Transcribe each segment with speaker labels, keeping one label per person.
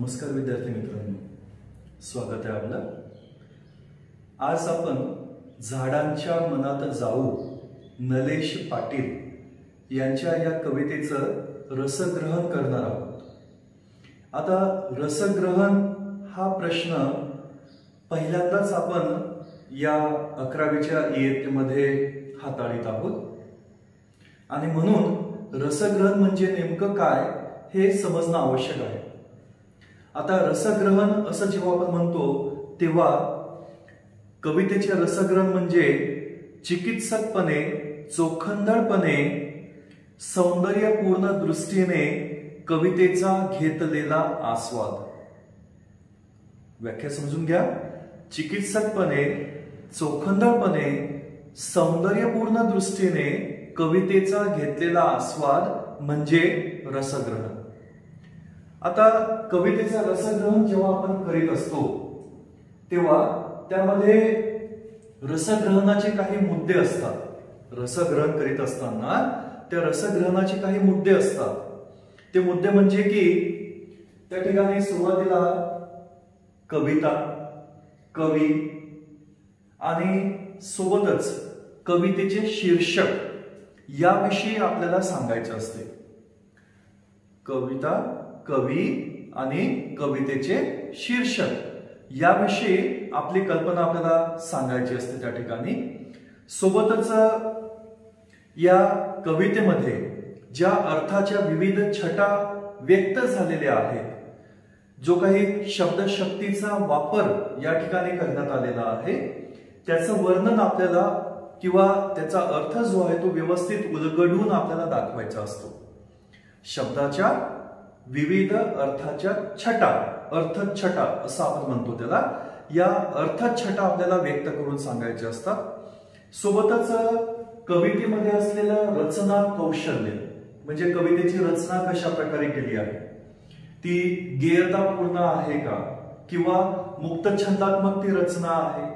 Speaker 1: नमस्कार विद्यार्थी मित्रांनो, स्वागत आहे आपलं। आज आपण झाडांच्या मनात जाऊ नलेश पाटील यांच्या या कवितेचं रसग्रहण करणार आहोत। आता रसग्रहण हा प्रश्न पहिल्यांदाच आपण या 11वीच्या इयत्तेमध्ये हाताळीत आहोत आणि म्हणून रसग्रहण म्हणजे नेमकं काय हे समजणं आवश्यक आहे। आता रसग्रहण असं जेव्हा आपण म्हणतो तेव्हा कवितेचे रसग्रहण म्हणजे चिकित्सकपणे, चोखंदळपणे, सौंदर्यपूर्ण दृष्टीने कवितेचा घेतलेला आस्वाद। व्याख्या समजून घ्या। चिकित्सकपणे, चोखंदळपणे, सौंदर्यपूर्ण दृष्टीने कवितेचा घेतलेला आस्वाद म्हणजे रसग्रहण। आता कवितेचा रसग्रहण जेव्हा आपण करीत असतो तेव्हा त्यामध्ये रसग्रहणाचे काही मुद्दे असतात। रसग्रहण करीत असताना त्या रसग्रहणाचे काही मुद्दे असतात। ते मुद्दे म्हणजे की त्या ठिकाणी सुरुवातीला कविता, कवी आणि सोबतच कवितेचे शीर्षक याविषयी आपल्याला सांगायचे असते। कविता, कवी आणि कवितेचे शीर्षक याविषयी आपली कल्पना आपल्याला सांगायची असते त्या ठिकाणी। सोबतच या कवितेमध्ये ज्या अर्थाच्या विविध छटा व्यक्त झालेल्या आहेत, जो काही शब्दशक्तीचा वापर या ठिकाणी करण्यात आलेला आहे, त्याचं वर्णन आपल्याला किंवा त्याचा अर्थ जो आहे तो व्यवस्थित उलगडून आपल्याला दाखवायचा असतो। शब्दाच्या विविध अर्थाच्या छटा, अर्थछटा असं आपण म्हणतो त्याला, या अर्थछटा आपल्याला व्यक्त करून सांगायचे असतात। सोबतच कवितेमध्ये असलेलं रचना कौशल्य म्हणजे कवितेची रचना कशा प्रकारे केली आहे, ती गेयतापूर्ण आहे का किंवा मुक्त छंदात्मक ती रचना आहे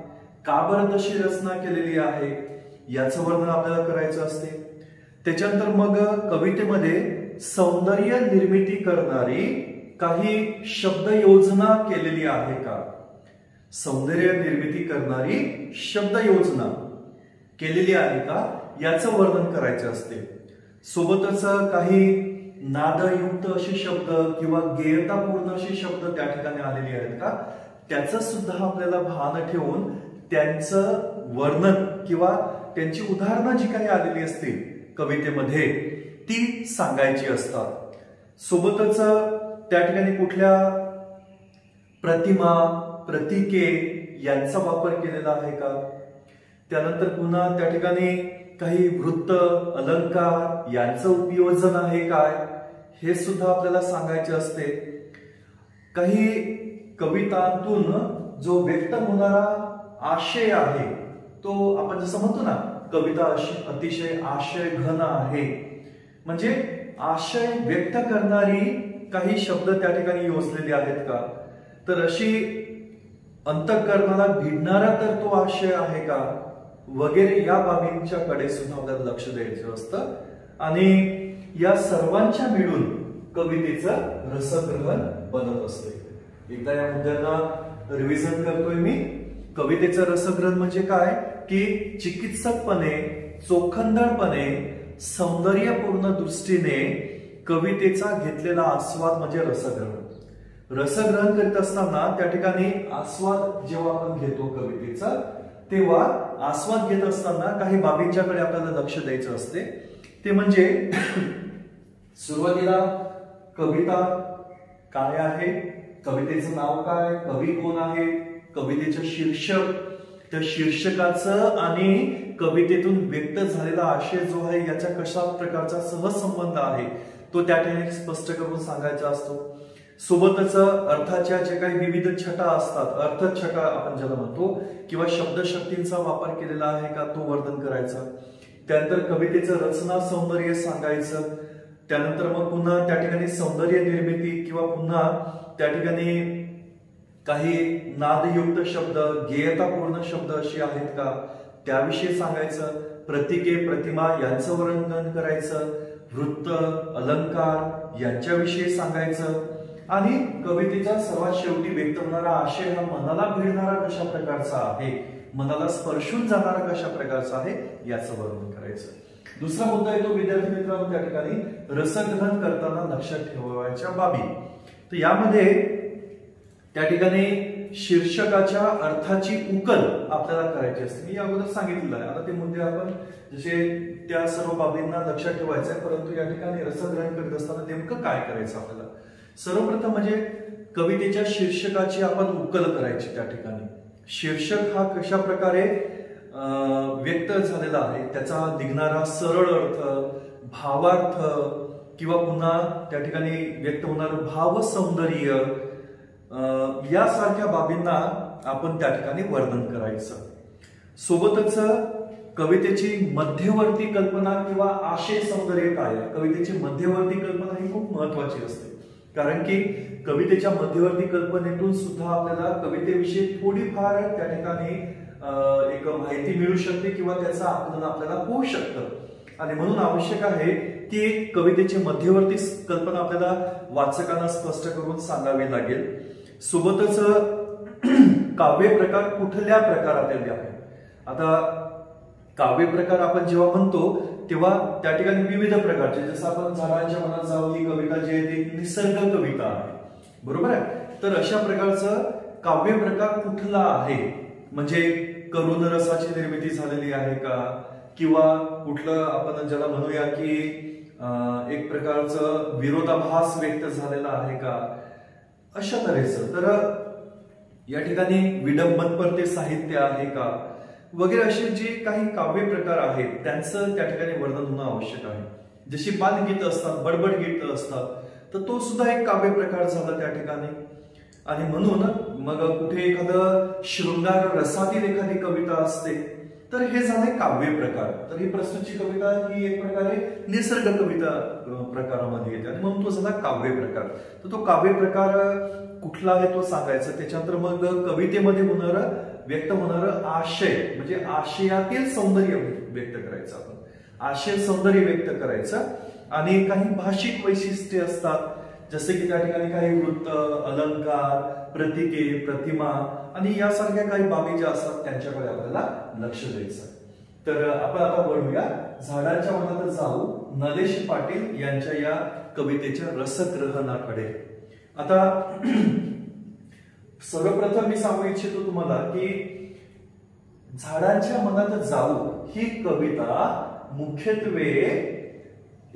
Speaker 1: का, बरं तशी रचना केलेली आहे याचं वर्णन आपल्याला करायचं असते। त्याच्यानंतर मग कवितेमध्ये सौंदर्य निर्मिती करणारी काही शब्द योजना केलेली आहे का, सौंदर्य निर्मिती करणारी शब्द योजना केलेली आहे का याचं वर्णन करायचं असते। सोबतच काही नादयुक्त असे शब्द किंवा गेयतापूर्ण असे शब्द त्या ठिकाणी आलेले आहेत का, त्याचं सुद्धा आपल्याला भान ठेवून त्यांचं वर्णन किंवा त्यांची उदाहरणं जी काही आलेली असतील कवितेमध्ये ती सांगायची असतात। सोबतच त्या ठिकाणी कुठल्या प्रतिमा, प्रतीके यांचा वापर केलेला आहे का, त्यानंतर पुन्हा त्या ठिकाणी काही वृत्त, अलंकार यांचं उपयोजन आहे काय हे सुद्धा आपल्याला सांगायचे असते। काही कवितांतून जो व्यक्त होणारा आशय आहे तो आपण जसं म्हणतो ना, कविता अतिशय आशय घन आहे, म्हणजे आशय व्यक्त करणारी काही शब्द त्या ठिकाणी योजलेले आहेत का, तर अशी अंतःकरणाला भिडणारा तर तो आशय आहे का वगैरे या बाबींच्या कडे सुद्धा आपल्याला लक्ष द्यायचं असतं। आणि या सर्वांच्या मिळून कवितेचं रसग्रहण बनत असते। एकदा या मुद्द्यांना रिव्हिजन करतोय मी। कवितेचं रसग्रहण म्हणजे काय की चिकित्सकपणे, चोखंदळपणे, सौंदर्यपूर्ण दृष्टीने कवितेचा घेतलेला आस्वाद म्हणजे रसग्रहण। रसग्रहण करीत असताना त्या ठिकाणी आस्वाद जेव्हा आपण घेतो कवितेचा, तेव्हा आस्वाद घेत असताना काही बाबींच्याकडे आपल्याला लक्ष द्यायचं असते। ते म्हणजे सुरुवातीला कविता काय आहे, कवितेचं नाव काय, कवी कोण आहे, कवितेचं शीर्षक, त्या शीर्षकाचं आणि कवितेतून व्यक्त झालेला आशय जो आहे याच्या कशा प्रकारचा सहसंबंध आहे तो त्या ठिकाणी स्पष्ट करून सांगायचा असतो। सोबतच अर्थाच्या जे काही विविध छटा असतात, अर्थछटा आपण ज्याला म्हणतो, किंवा शब्दशक्तींचा वापर केलेला आहे का तो वर्णन करायचा। त्यानंतर कवितेचं रचना सौंदर्य सांगायचं। त्यानंतर मग पुन्हा त्या ठिकाणी सौंदर्य निर्मिती किंवा पुन्हा त्या ठिकाणी काही नादयुक्त शब्द, गेयतापूर्ण शब्द अशी आहेत का त्याविषयी सांगायचं। प्रतीके, प्रतिमा यांचं वर्णन करायचं। वृत्त, अलंकार यांच्याविषयी सांगायचं। आणि कवितेच्या सर्वात शेवटी व्यक्त होणारा आशय हा मनाला भिडणारा कशा प्रकारचा आहे, मनाला स्पर्शून जाणारा कशा प्रकारचा आहे याचं वर्णन करायचं. दुसरा मुद्दा येतो विद्यार्थी मित्रांनो त्या ठिकाणी रसग्रहण करताना लक्षात ठेवायच्या बाबी. तर यामध्ये त्या ठिकाणी शीर्षकाच्या अर्थाची उकल आपल्याला करायची असते. मी अगोदर सांगितलेलं आहे. आता ते मुद्दे आपण जसे त्या सर्व बाबींना लक्षात ठेवायचं आहे, परंतु या ठिकाणी रसग्रहण करत असताना नेमकं काय करायचं आपल्याला. सर्वप्रथम म्हणजे कवितेच्या शीर्षकाची आपण उकल करायची. त्या ठिकाणी शीर्षक हा कशा प्रकारे व्यक्त झालेला आहे, त्याचा निघणारा सरळ अर्थ, भावार्थ किंवा पुन्हा त्या ठिकाणी व्यक्त होणारं भाव सौंदर्य यासारख्या बाबींना आपण त्या ठिकाणी वर्णन करायचं. सोबतच कवितेची मध्यवर्ती कल्पना किंवा आशय सौंदर्य काय आहे, कवितेची मध्यवर्ती कल्पना ही खूप महत्वाची असते. कारण की कवितेच्या मध्यवर्ती कल्पनेतून सुद्धा आपल्याला कवितेविषयी थोडीफार त्या ठिकाणी एक माहिती मिळू शकते किंवा त्याचं आकलन आपल्याला होऊ शकतं. आणि म्हणून आवश्यक आहे की कवितेची मध्यवर्ती कल्पना आपल्याला वाचकांना स्पष्ट करून सांगावी लागेल. सोबतच काव्य प्रकार कुठल्या प्रकारातील आहे. आता काव्य प्रकार आपण जेव्हा म्हणतो तेव्हा त्या ठिकाणी विविध प्रकारचे, जसं आपण झाडांच्या मनात जाऊ ही कविता जी आहे ती निसर्ग कविता आहे, बरोबर आहे. तर अशा प्रकारचं काव्य प्रकार कुठला आहे, म्हणजे करुण रसाची निर्मिती झालेली आहे का, किंवा कुठलं आपण ज्याला म्हणूया की एक प्रकारचं विरोधाभास व्यक्त झालेला आहे का, अशा तऱ्हेचं. तर या ठिकाणी विडंबनपर साहित्य आहे का वगैरे असे जे काही काव्य प्रकार आहेत त्यांचं त्या ठिकाणी वर्णन होणं आवश्यक आहे. जशी बालगीत असतात, बडबड गीत असतात, तर तो सुद्धा एक काव्य प्रकार झाला त्या ठिकाणी. आणि म्हणून मग कुठे एखादं शृंगार रसातील एखादी कविता असते तर हे झाले काव्य प्रकार. तर ही प्रस्तुतची कविता ही एक प्रकारे निसर्ग कविता प्रकारामध्ये येते आणि म्हणून तो झाला काव्य प्रकार. तर तो काव्य प्रकार कुठला आहे तो सांगायचा. त्याच्यानंतर मग कवितेमध्ये होणारं व्यक्त होणारं आशय म्हणजे आशयातील सौंदर्य व्यक्त करायचं. आपण आशय सौंदर्य व्यक्त करायचं. आणि काही भाषिक वैशिष्ट्ये असतात, जसे की त्या ठिकाणी काही वृत्त, अलंकार, प्रतीके, प्रतिमा आणि यासारख्या काही बाबी ज्या असतात त्यांच्याकडे आपल्याला लक्ष द्यायचं. तर आपण आता वळूया झाडांच्या मनात जाऊ नलेश पाटील यांच्या या कवितेच्या रसग्रहणाकडे. आता सर्वप्रथम मी सांगू इच्छितो तुम्हाला की झाडांच्या मनात जाऊ ही कविता मुख्यत्वे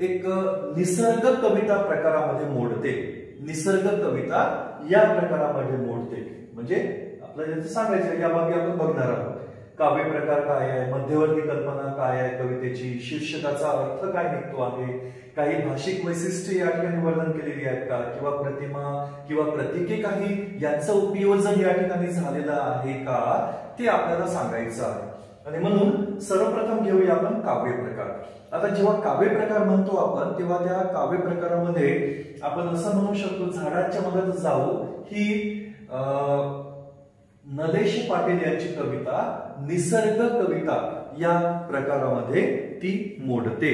Speaker 1: एक निसर्ग कविता प्रकारामध्ये मोडते. निसर्ग कविता या प्रकारामध्ये मोडते. म्हणजे आपल्याला जे सांगायचं या बाबी आपण बघणार आहोत. काव्य प्रकार काय आहे, मध्यवर्ती कल्पना काय आहे कवितेची, शीर्षकाचा अर्थ काय निघतो आहे, काही भाषिक वैशिष्ट्ये या ठिकाणी वर्णन केलेली आहेत का, किंवा प्रतिमा किंवा प्रतीके काही यांचं उपयोजन या ठिकाणी झालेलं आहे का, ते आपल्याला सांगायचं आहे. आणि म्हणून सर्वप्रथम घेऊया आपण काव्य प्रकार. आता जेव्हा काव्य प्रकार म्हणतो आपण तेव्हा त्या काव्य प्रकारामध्ये आपण असं म्हणू शकतो झाडांच्या मनात जाऊ ही नलेश पाटील यांची कविता निसर्ग कविता या प्रकारामध्ये ती मोडते.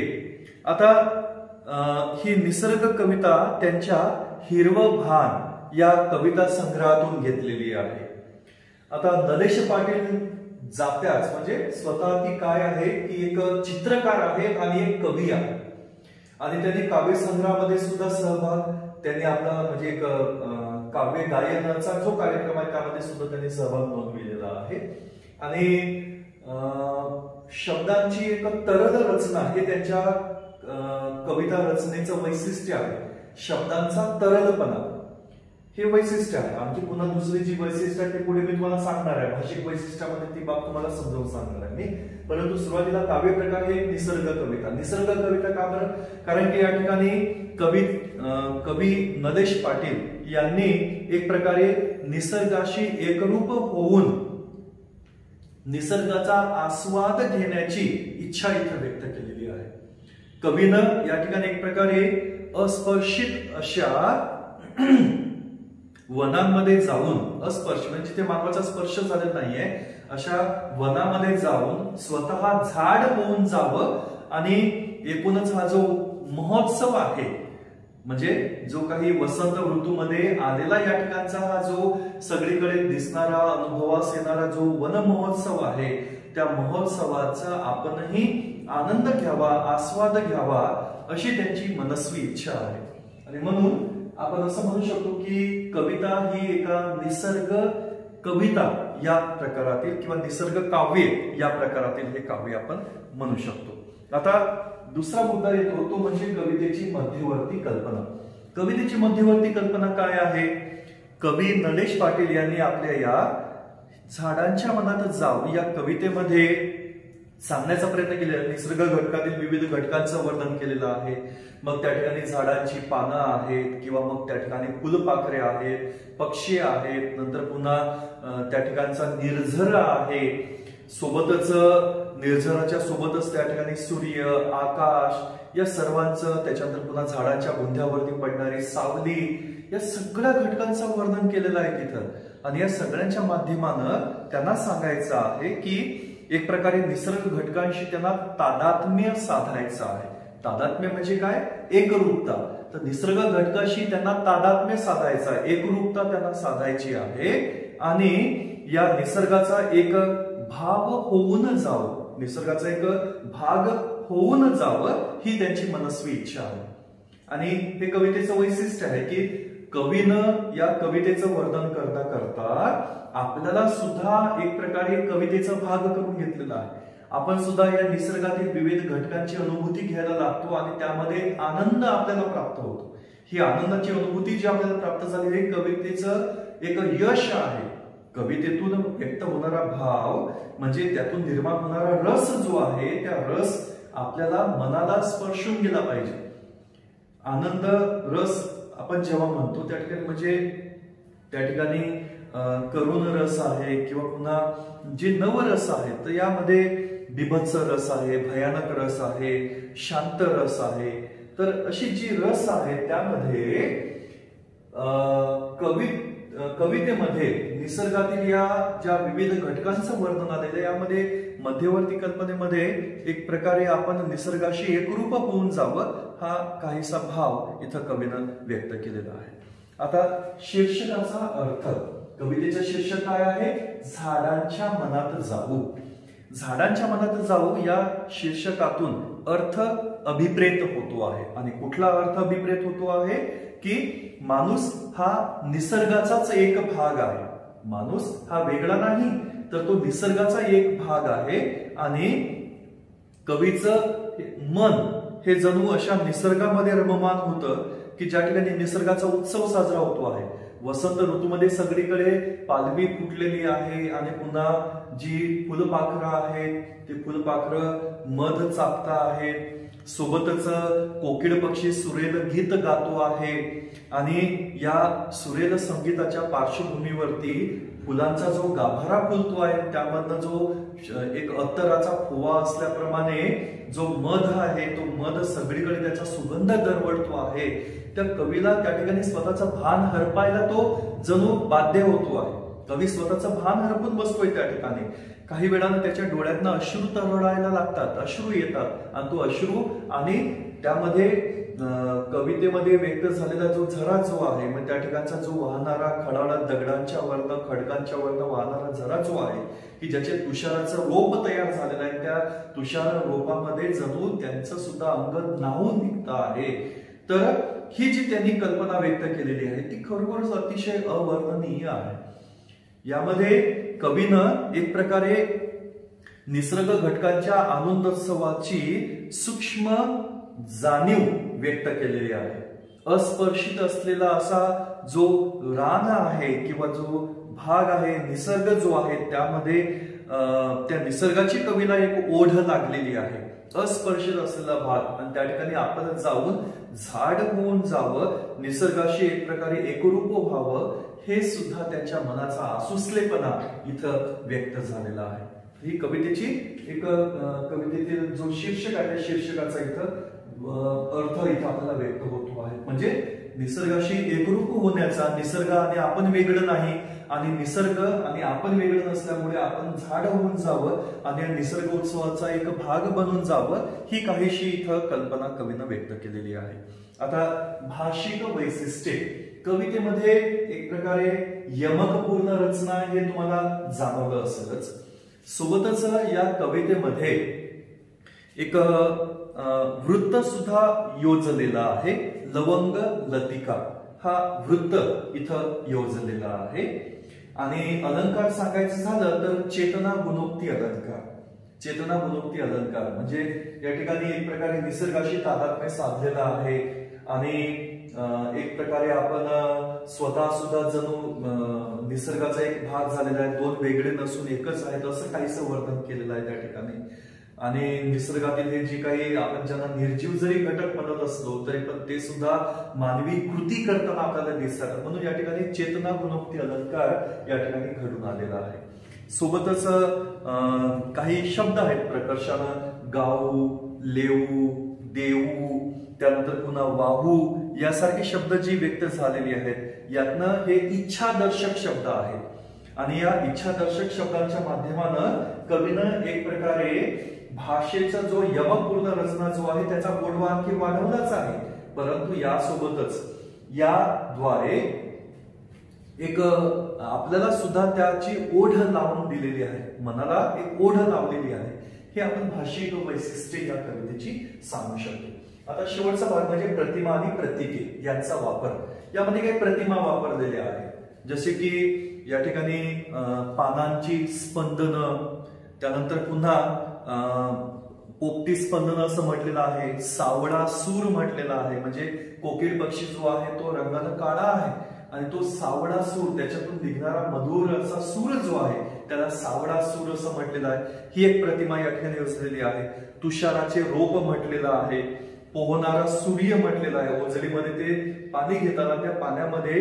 Speaker 1: आता ही निसर्ग कविता त्यांच्या हिरवं भान या कविता संग्रहातून घेतलेली आहे. आता नलेश पाटील जात्याच म्हणजे स्वतः ती काय आहे की एक चित्रकार आहे आणि एक कवी आहे. आणि त्यांनी काव्य संग्रहामध्ये सुद्धा सहभाग त्यांनी आपला म्हणजे एक काव्य गायनाचा जो कार्यक्रम आहे त्यामध्ये सुद्धा त्यांनी सहभाग नोंदविलेला आहे. आणि शब्दांची एक तरल रचना हे त्यांच्या कविता रचनेचं वैशिष्ट्य आहे. शब्दांचा तरलपणा हे वैशिष्ट्य आहे. आणखी पुन्हा दुसरी जी वैशिष्ट्य आहे ते पुढे मी तुम्हाला सांगणार आहे. भाषिक वैशिष्ट्यामध्ये ती बाब तुम्हाला समजावून सांगणार आहे मी. परंतु सुरुवातीला काव्य प्रकार हे निसर्ग कविता. निसर्ग कविता का बरं? कारण की या ठिकाणी कवी नलेश पाटील यांनी एक प्रकारे निसर्गाशी एकरूप होऊन निसर्गाचा आस्वाद घेण्याची इच्छा इथे व्यक्त केलेली आहे. कवीनं या ठिकाणी एक प्रकारे अस्पर्शित अशा वनांमध्ये जाऊन, अस्पर्श म्हणजे जिथे मानवाचा स्पर्श झालेला नाहीये अशा वनामध्ये जाऊन स्वतः झाड होऊन जावं आणि एकूणच हा जो महोत्सव आहे म्हणजे जो काही वसंत ऋतूमध्ये आलेला या ठिकाणचा हा जो सगळीकडे दिसणारा अनुभवास येणारा जो वन महोत्सव आहे, त्या महोत्सवाचा आपणही आनंद घ्यावा, आस्वाद घ्यावा अशी त्यांची मनस्वी इच्छा आहे. आणि म्हणून आपण असं म्हणू शकतो की कविता ही एका निसर्ग कविता या प्रकारातील किंवा निसर्ग काव्य या प्रकारातील हे काव्य आपण म्हणू शकतो. आता दुसरा मुद्दा येतो तो म्हणजे कवितेची मध्यवर्ती कल्पना. कवितेची मध्यवर्ती कल्पना काय आहे? कवी नरेश पाटील यांनी आपल्या या झाडांच्या मनात जाऊ या कवितेमध्ये सांगण्याचा प्रयत्न केलेला. निसर्ग घटकातील विविध घटकांचं वर्णन केलेलं आहे. मग त्या ठिकाणी झाडांची पानं आहेत किंवा मग त्या ठिकाणी फुलपाखरे आहेत, पक्षी आहेत, नंतर पुन्हा त्या ठिकाणचा निर्झर आहे, सोबतच निर्झराच्या सोबतच त्या ठिकाणी सूर्य, आकाश या सर्वांचं, त्याच्यानंतर पुन्हा झाडाच्या बुंध्यावरती पडणारी सावली, या सगळ्या घटकांचं वर्णन केलेलं आहे तिथं. आणि या सगळ्यांच्या माध्यमानं त्यांना सांगायचं आहे की एक प्रकारे निसर्ग घटकांशी त्यांना तादात्म्य साधायचं आहे. तादात्म्य म्हणजे काय? एकरूपता. तर निसर्ग घटकाशी त्यांना तादात्म्य साधायचं आहे, एकरूपता त्यांना साधायची आहे. आणि या निसर्गाचा एक भाव होऊन जावं, निसर्गाचा एक भाग होऊन जावं ही त्यांची मनस्वी इच्छा आहे. आणि हे कवितेचं वैशिष्ट्य आहे की कवीनं या कवितेचं वर्णन करता करता आपल्याला सुद्धा एक प्रकारे कवितेचा भाग करून घेतलेला आहे. आपण सुद्धा या निसर्गातील विविध घटकांची अनुभूती घ्यायला लागतो आणि त्यामध्ये आनंद आपल्याला प्राप्त होतो. ही आनंदाची अनुभूती जी आपल्याला प्राप्त झाली हे कवितेचं एक यश आहे. कवितेतून व्यक्त होणारा भाव म्हणजे त्यातून निर्माण होणारा रस जो आहे, त्या रस आपल्याला मनाला स्पर्शून गेला पाहिजे. आनंद रस आपण जेव्हा म्हणतो त्या ठिकाणी म्हणजे त्या ठिकाणी करुण रस आहे किंवा पुन्हा जे नवरस आहेत, तर यामध्ये बिभत्स रस आहे, भयानक रस आहे, शांत रस आहे. तर अशी जी रस आहे त्यामध्ये कवितेमध्ये निसर्गातील या ज्या विविध घटकांचं वर्णन आलेलं यामध्ये मध्यवर्ती कल्पनेमध्ये एक प्रकारे आपण निसर्गाशी एकरूप होऊन जावं हा काहीसा भाव इथं कवीनं व्यक्त केलेला आहे. आता शीर्षकाचा अर्थ, कवितेचं शीर्षक काय आहे? झाडांच्या मनात जाऊ. झाडांच्या मनात जाऊ या शीर्षकातून अर्थ अभिप्रेत होतो आहे. आणि कुठला अर्थ अभिप्रेत होतो आहे की माणूस हा निसर्गाचाच एक भाग आहे. माणूस हा वेगळा नाही, तर तो निसर्गाचा एक भाग आहे. आणि कवीचं मन हे जणू अशा निसर्गामध्ये रममान होतं की ज्या ठिकाणी निसर्गाचा उत्सव साजरा होतो आहे. वसंत ऋतूमध्ये सगळीकडे पालवी फुटलेली आहे आणि पुन्हा जी फुलपाखरं आहेत ते फुलपाखरं मध चाकता आहेत. सोबतच कोकिळ पक्षी सुरेल गीत गातो आहे. आणि या सुरेल संगीताच्या पार्श्वभूमीवरती फुलांचा जो गाभारा फुलतो आहे त्यामधनं जो एक अत्तराचा फुवा असल्याप्रमाणे जो मध आहे तो मध सगळीकडे त्याचा सुगंध दरवळतो आहे. त्या कवीला त्या ठिकाणी स्वतःचं भान हरपायला तो जणू बाध्य होतो आहे. कवी स्वतःचं भान हरपून बसतोय त्या ठिकाणी. काही वेळानं त्याच्या डोळ्यातनं अश्रू तरळायला लागतात, अश्रू येतात आणि तो अश्रू आणि त्यामध्ये कवितेमध्ये व्यक्त झालेला जो झरा जो आहे, मग त्या ठिकाणचा जो वाहणारा खडाळा दगडांच्या वरनं खडकांच्या वरनं वाहणारा झरा जो आहे की ज्याचे तुषाराचं रोप तयार झालेलं आहे, त्या तुषार रोपामध्ये जणू त्यांचं सुद्धा अंग न्हावून निघतं आहे. तर ही जी त्यांनी कल्पना व्यक्त केलेली आहे ती खरोखरच अतिशय अवर्णनीय आहे. यामध्ये कवीनं एक प्रकारे निसर्ग घटकांच्या आनंदोत्सवाची सूक्ष्म जाणीव व्यक्त केलेली आहे. अस्पर्शित असलेला असा जो रान आहे किंवा जो भाग आहे, निसर्ग जो आहे त्यामध्ये त्या निसर्गाची कवीला एक ओढ लागलेली आहे. अस्पर्शित असलेला भाग आणि त्या ठिकाणी आपण जाऊन झाड होऊन जावं, निसर्गाशी एक प्रकारे एकरूप व्हावं, हे सुद्धा त्यांच्या मनाचा आसुसलेपणा इथं व्यक्त झालेला आहे. ही कवितेची एक कवितेतील जो शीर्षक आहे त्या शीर्षकाचा इथं अर्थ इथं आपल्याला व्यक्त होतो आहे. म्हणजे निसर्गाशी एकरूप होण्याचा, निसर्ग आणि आपण वेगळं नाही, आणि निसर्ग आणि आपण वेगळं नसल्यामुळे आपण झाड होऊन जावं आणि निसर्ग उत्सवाचा एक भाग बनून जावं, ही काहीशी इथं कल्पना कवीनं व्यक्त केलेली आहे. आता भाषिक वैशिष्ट्ये कवितेमध्ये एक प्रकारे यमकपूर्ण रचना हे तुम्हाला जाणवलं असेलच. सोबतच या कवितेमध्ये एक वृत्त सुद्धा योजलेला आहे. लवंग लतिका हा वृत्त इथं योजलेला आहे. आणि अलंकार सांगायचं झालं तर चेतना गुणोक्ती अलंकार. चेतना गुणोक्ती अलंकार म्हणजे या ठिकाणी एक प्रकारे निसर्गाशी तादात्म्य साधलेला आहे आणि एक प्रकारे आपण स्वतः सुद्धा जणू निसर्गाचा एक भाग झालेला आहे, दोन वेगळे नसून एकच आहेत असं काहीसं वर्णन केलेलं आहे त्या ठिकाणी. आणि निसर्गातील हे जे काही आपण ज्यांना निर्जीव जरी घटक म्हणत असलो तरी पण ते सुद्धा मानवी कृती करताना आपल्याला दिसतात. म्हणून या ठिकाणी चेतना गुणोक्ती अलंकार या ठिकाणी घडून आलेला आहे. सोबतच काही शब्द आहेत प्रकर्षानं, गाऊ, लेऊ, देऊ, त्यानंतर पुन्हा वाहू यासारखे शब्द जी व्यक्त झालेली आहेत यातनं हे इच्छादर्शक शब्द आहेत. आणि या इच्छादर्शक शब्दांच्या माध्यमानं कवीनं एक प्रकारे भाषेचा जो यमकपूर्ण रचना जो आहे त्याचा गोडवा आणखी वाढवलाच आहे. परंतु यासोबतच याद्वारे एक आपल्याला सुद्धा त्याची ओढ लावून दिलेली आहे, मनाला एक ओढ लावलेली आहे. हे आपण भाषिक वैशिष्ट्ये या कवितेची सांगू शकतो. आता शेवटचा भाग म्हणजे प्रतिमा आणि प्रतीके यांचा वापर. यामध्ये काही प्रतिमा वापरलेल्या आहेत जसे की या ठिकाणी पानांची स्पंदनं, त्यानंतर पुन्हा पोपटी स्पंदन असं म्हटलेलं आहे. सावळा सूर म्हटलेला आहे म्हणजे कोकिळ पक्षी जो आहे तो रंगानं काळा आहे आणि तो सावळा सूर त्याच्यातून निघणारा मधुर असा सूर जो आहे त्याला सावळा सूर असं म्हटलेलं आहे. ही एक प्रतिमा या ठिकाणी असलेली आहे. तुषाराचे रोप म्हटलेलं आहे. पोहणारा सूर्य म्हटलेला आहे. ओझरीमध्ये ते पाणी घेताना त्या पाण्यामध्ये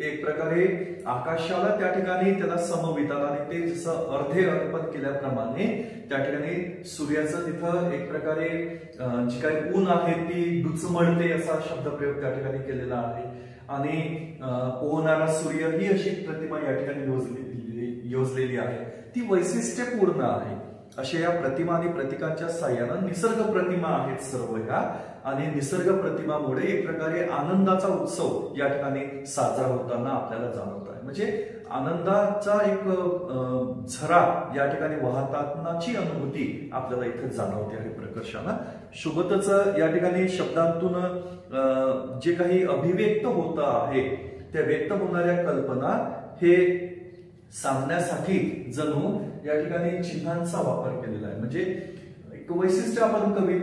Speaker 1: एक प्रकारे आकाशाला त्या ठिकाणी त्याला समवितात आणि ते जसं अर्धे अर्पण केल्याप्रमाणे त्या ठिकाणी सूर्याचं तिथं एक प्रकारे जी काही ऊन आहे ती डुचमळते असा शब्दप्रयोग त्या ठिकाणी केलेला आहे. आणि पोहणारा सूर्य ही अशी प्रतिमा या ठिकाणी योजलेली आहे. ती वैशिष्ट्यपूर्ण आहे. अशा या प्रतिमा आणि प्रतीकांच्या साह्यानं निसर्ग प्रतिमा आहेत सर्व ह्या. आणि निसर्ग प्रतिमामुळे एक प्रकारे आनंदाचा उत्सव या ठिकाणी साजरा होताना आपल्याला जाणवत आहे. म्हणजे आनंदाचा एक झरा या ठिकाणी वाहतानाची अनुभूती आपल्याला इथे जाणवते आहे प्रकर्षानं. सोबतच या ठिकाणी शब्दांतून जे काही अभिव्यक्त होत आहे त्या व्यक्त होणाऱ्या कल्पना हे सांगण्यासाठी जणू या ठिकाणी चिन्हांचा वापर केलेला आहे. म्हणजे एक वैशिष्ट्य आपण कवी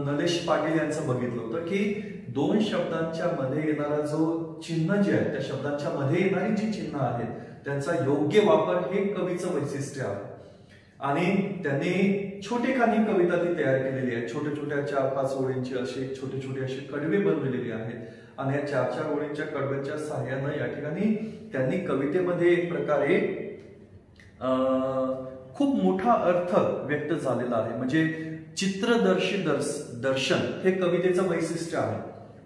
Speaker 1: नलेश पाटील यांचं बघितलं होतं की दोन शब्दांच्या मध्ये येणारा जो चिन्ह जे आहे त्या शब्दांच्या मध्ये येणारी जी चिन्ह आहेत त्यांचा योग्य वापर हे कवीचं वैशिष्ट्य आहे. आणि त्यांनी छोटेखानी कविता ती तयार केलेली आहे. छोट्या छोट्या 4-5 ओळींची असे छोटे छोटे असे कडवे बनवलेले आहेत. आणि या 4-4 ओळींच्या कडव्यांच्या सहाय्यानं या ठिकाणी त्यांनी कवितेमध्ये एक प्रकारे खूप मोठा अर्थ व्यक्त झालेला आहे. म्हणजे चित्रदर्शी दर्शन हे कवितेचं वैशिष्ट्य आहे.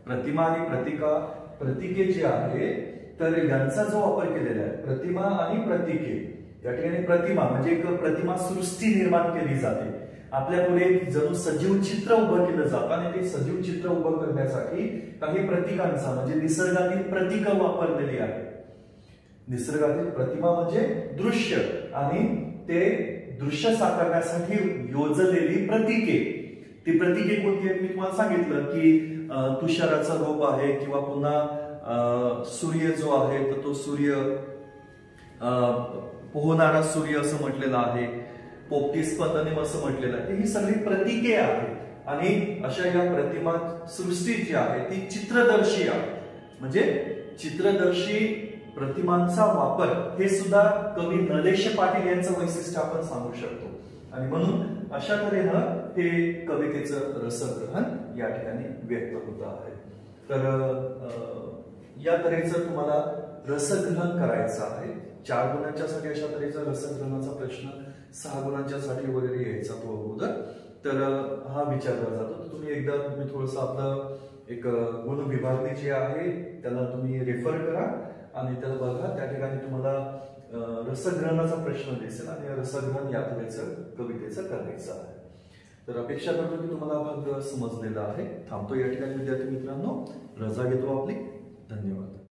Speaker 1: प्रतिमा आणि प्रतीके जे आहे तर यांचा जो वापर केलेला आहे प्रतिमा आणि प्रतीके. या ठिकाणी प्रतिमा म्हणजे एक प्रतिमा सृष्टी निर्माण केली जाते. आपल्यापुढे जणू सजीव चित्र उभं केलं जातं आणि ते सजीव चित्र उभं करण्यासाठी काही प्रतीकांचा म्हणजे निसर्गातील प्रतीक वापरलेली आहेत. निसर्गातील प्रतिमा म्हणजे दृश्य आणि ते दृश्य साकारण्यासाठी योजलेली प्रतीके. ती प्रतीके कोणती आहेत मी तुम्हाला सांगितलं की तुषाराचा रोप आहे किंवा पुन्हा सूर्य जो आहे तर तो सूर्य पोहणारा सूर्य असं म्हटलेलं आहे. पोपटी स्पंदने असं म्हटलेलं आहे. ही सगळी प्रतीके आहेत. आणि अशा या प्रतिमा सृष्टी जी आहे ती चित्रदर्शी आहे. म्हणजे चित्रदर्शी प्रतिमांचा वापर हे सुद्धा कवी नलेश पाटील यांचं वैशिष्ट्य आपण सांगू शकतो. आणि म्हणून अशा तऱ्हेनं हे कवितेचं रसग्रहण या ठिकाणी व्यक्त होत आहे. तर या तऱ्हेचं तुम्हाला रसग्रहण करायचं आहे. 4 गुणांच्या साठी अशा तऱ्हेचा रसग्रहणाचा प्रश्न 6 गुणांच्या साठी वगैरे यायचा तो अगोदर. तर हा विचारला जातो. तर तुम्ही एकदा थोडंसं आपलं एक गुण विभागणी जी आहे त्याला तुम्ही रेफर करा आणि त्याला बघा. त्या ठिकाणी तुम्हाला रसग्रहणाचा प्रश्न दिसेल आणि रसग्रहण या कवितेचं करायचं आहे. तर अपेक्षा करतो की तुम्हाला भाग समजलेला आहे. थांबतो या ठिकाणी विद्यार्थी मित्रांनो, रजा घेतो आपली. धन्यवाद.